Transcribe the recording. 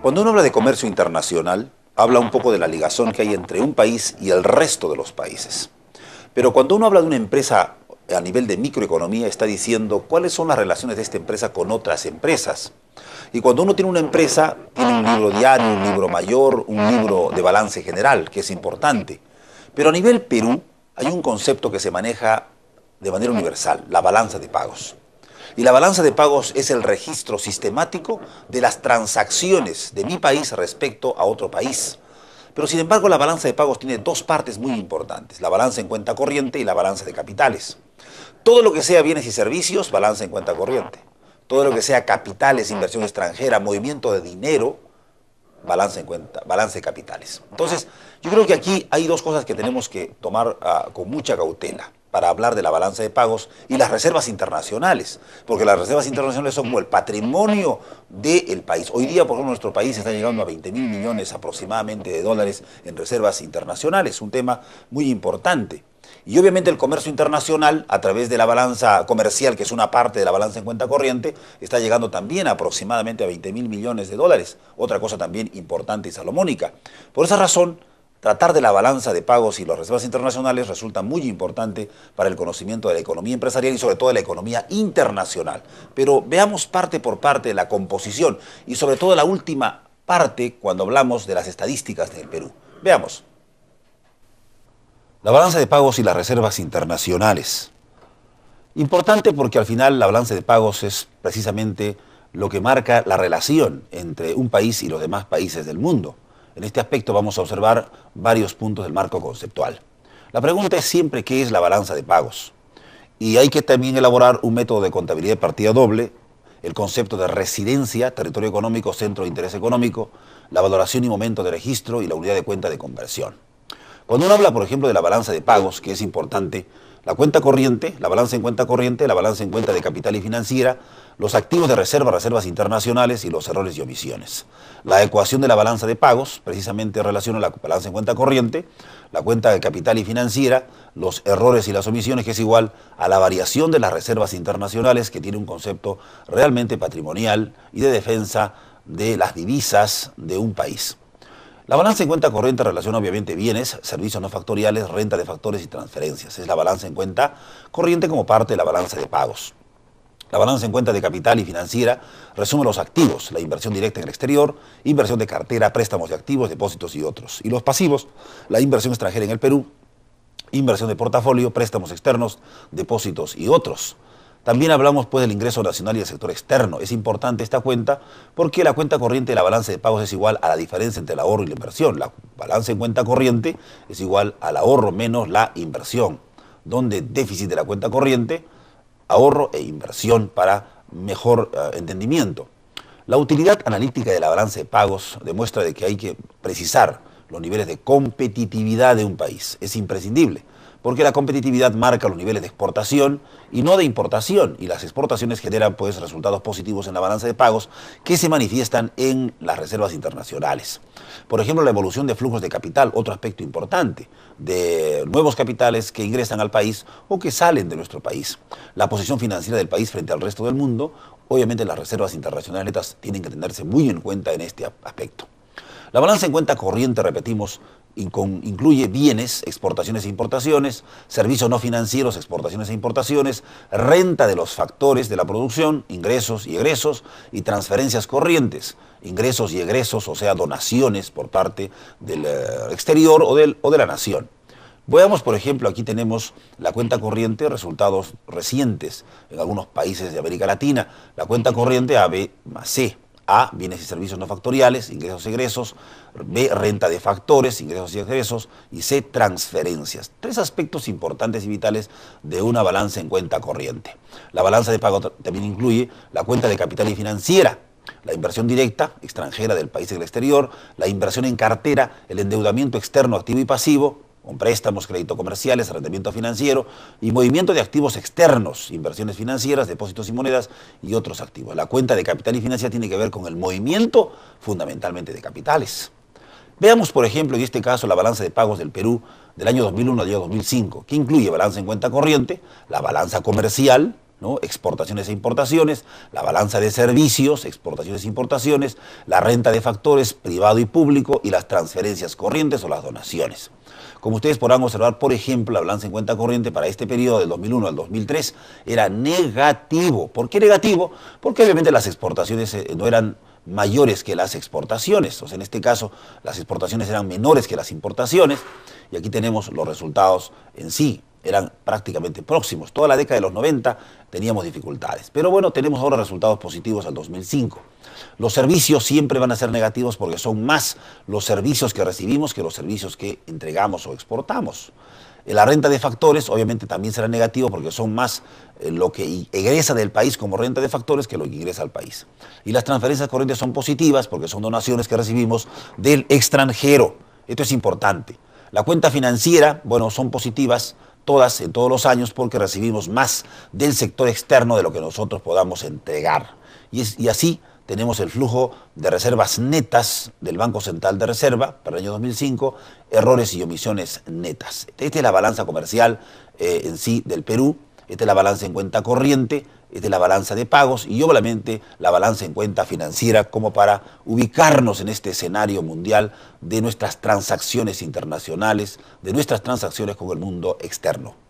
Cuando uno habla de comercio internacional, habla un poco de la ligazón que hay entre un país y el resto de los países. Pero cuando uno habla de una empresa a nivel de microeconomía, está diciendo cuáles son las relaciones de esta empresa con otras empresas. Y cuando uno tiene una empresa, tiene un libro diario, un libro mayor, un libro de balance general, que es importante. Pero a nivel Perú hay un concepto que se maneja de manera universal, la balanza de pagos. Y la balanza de pagos es el registro sistemático de las transacciones de mi país respecto a otro país. Pero sin embargo, la balanza de pagos tiene dos partes muy importantes, la balanza en cuenta corriente y la balanza de capitales. Todo lo que sea bienes y servicios, balanza en cuenta corriente. Todo lo que sea capitales, inversión extranjera, movimiento de dinero, balanza en cuenta, balance de capitales. Entonces, yo creo que aquí hay dos cosas que tenemos que tomar con mucha cautela para hablar de la balanza de pagos y las reservas internacionales, porque las reservas internacionales son como el patrimonio del país. Hoy día, por ejemplo, nuestro país está llegando a 20.000 millones aproximadamente de dólares en reservas internacionales, un tema muy importante. Y obviamente el comercio internacional, a través de la balanza comercial, que es una parte de la balanza en cuenta corriente, está llegando también a aproximadamente a 20.000 millones de dólares. Otra cosa también importante y salomónica. Por esa razón, tratar de la balanza de pagos y las reservas internacionales resulta muy importante para el conocimiento de la economía empresarial y sobre todo de la economía internacional. Pero veamos parte por parte de la composición y sobre todo la última parte cuando hablamos de las estadísticas del Perú. Veamos. La balanza de pagos y las reservas internacionales. Importante porque al final la balanza de pagos es precisamente lo que marca la relación entre un país y los demás países del mundo. En este aspecto vamos a observar varios puntos del marco conceptual. La pregunta es siempre qué es la balanza de pagos. Y hay que también elaborar un método de contabilidad de partida doble, el concepto de residencia, territorio económico, centro de interés económico, la valoración y momento de registro y la unidad de cuenta de conversión. Cuando uno habla, por ejemplo, de la balanza de pagos, que es importante, la cuenta corriente, la balanza en cuenta corriente, la balanza en cuenta de capital y financiera, los activos de reserva, reservas internacionales y los errores y omisiones. La ecuación de la balanza de pagos precisamente relaciona la balanza en cuenta corriente, la cuenta de capital y financiera, los errores y las omisiones, que es igual a la variación de las reservas internacionales, que tiene un concepto realmente patrimonial y de defensa de las divisas de un país. La balanza en cuenta corriente relaciona obviamente bienes, servicios no factoriales, renta de factores y transferencias. Es la balanza en cuenta corriente como parte de la balanza de pagos. La balanza en cuenta de capital y financiera resume los activos, la inversión directa en el exterior, inversión de cartera, préstamos de activos, depósitos y otros. Y los pasivos, la inversión extranjera en el Perú, inversión de portafolio, préstamos externos, depósitos y otros. También hablamos pues del ingreso nacional y del sector externo. Es importante esta cuenta porque la cuenta corriente de la balanza de pagos es igual a la diferencia entre el ahorro y la inversión. La balanza en cuenta corriente es igual al ahorro menos la inversión, donde déficit de la cuenta corriente, ahorro e inversión para mejor entendimiento. La utilidad analítica de la balanza de pagos demuestra de que hay que precisar los niveles de competitividad de un país. Es imprescindible, porque la competitividad marca los niveles de exportación y no de importación, y las exportaciones generan pues resultados positivos en la balanza de pagos que se manifiestan en las reservas internacionales. Por ejemplo, la evolución de flujos de capital, otro aspecto importante, de nuevos capitales que ingresan al país o que salen de nuestro país. La posición financiera del país frente al resto del mundo, obviamente las reservas internacionales netas tienen que tenerse muy en cuenta en este aspecto. La balanza en cuenta corriente, repetimos, incluye bienes, exportaciones e importaciones, servicios no financieros, exportaciones e importaciones, renta de los factores de la producción, ingresos y egresos, y transferencias corrientes, ingresos y egresos, o sea, donaciones por parte del exterior o de la nación. Veamos, por ejemplo, aquí tenemos la cuenta corriente, resultados recientes en algunos países de América Latina, la cuenta corriente AB más C. A, bienes y servicios no factoriales, ingresos y egresos, B, renta de factores, ingresos y egresos, y C, transferencias. Tres aspectos importantes y vitales de una balanza en cuenta corriente. La balanza de pago también incluye la cuenta de capital y financiera, la inversión directa, extranjera del país y del exterior, la inversión en cartera, el endeudamiento externo activo y pasivo, con préstamos, crédito comerciales, arrendamiento financiero y movimiento de activos externos, inversiones financieras, depósitos y monedas y otros activos. La cuenta de capital y financiera tiene que ver con el movimiento fundamentalmente de capitales. Veamos, por ejemplo, en este caso, la balanza de pagos del Perú del año 2001 al año 2005, que incluye balanza en cuenta corriente, la balanza comercial, ¿no? Exportaciones e importaciones, la balanza de servicios, exportaciones e importaciones, la renta de factores privado y público y las transferencias corrientes o las donaciones. Como ustedes podrán observar, por ejemplo, la balanza en cuenta corriente para este periodo del 2001 al 2003 era negativo. ¿Por qué negativo? Porque obviamente las exportaciones no eran mayores que las exportaciones. O sea, en este caso, las exportaciones eran menores que las importaciones. Y aquí tenemos los resultados en sí. Eran prácticamente próximos. Toda la década de los 90 teníamos dificultades. Pero bueno, tenemos ahora resultados positivos al 2005. Los servicios siempre van a ser negativos porque son más los servicios que recibimos que los servicios que entregamos o exportamos. La renta de factores obviamente también será negativo porque son más lo que egresa del país como renta de factores que lo que ingresa al país. Y las transferencias corrientes son positivas porque son donaciones que recibimos del extranjero. Esto es importante. La cuenta financiera, bueno, son positivas todas en todos los años porque recibimos más del sector externo de lo que nosotros podamos entregar. Y así tenemos el flujo de reservas netas del Banco Central de Reserva para el año 2005, errores y omisiones netas. Esta es la balanza comercial en sí del Perú, esta es la balanza en cuenta corriente, esta es la balanza de pagos y obviamente la balanza en cuenta financiera como para ubicarnos en este escenario mundial de nuestras transacciones internacionales, de nuestras transacciones con el mundo externo.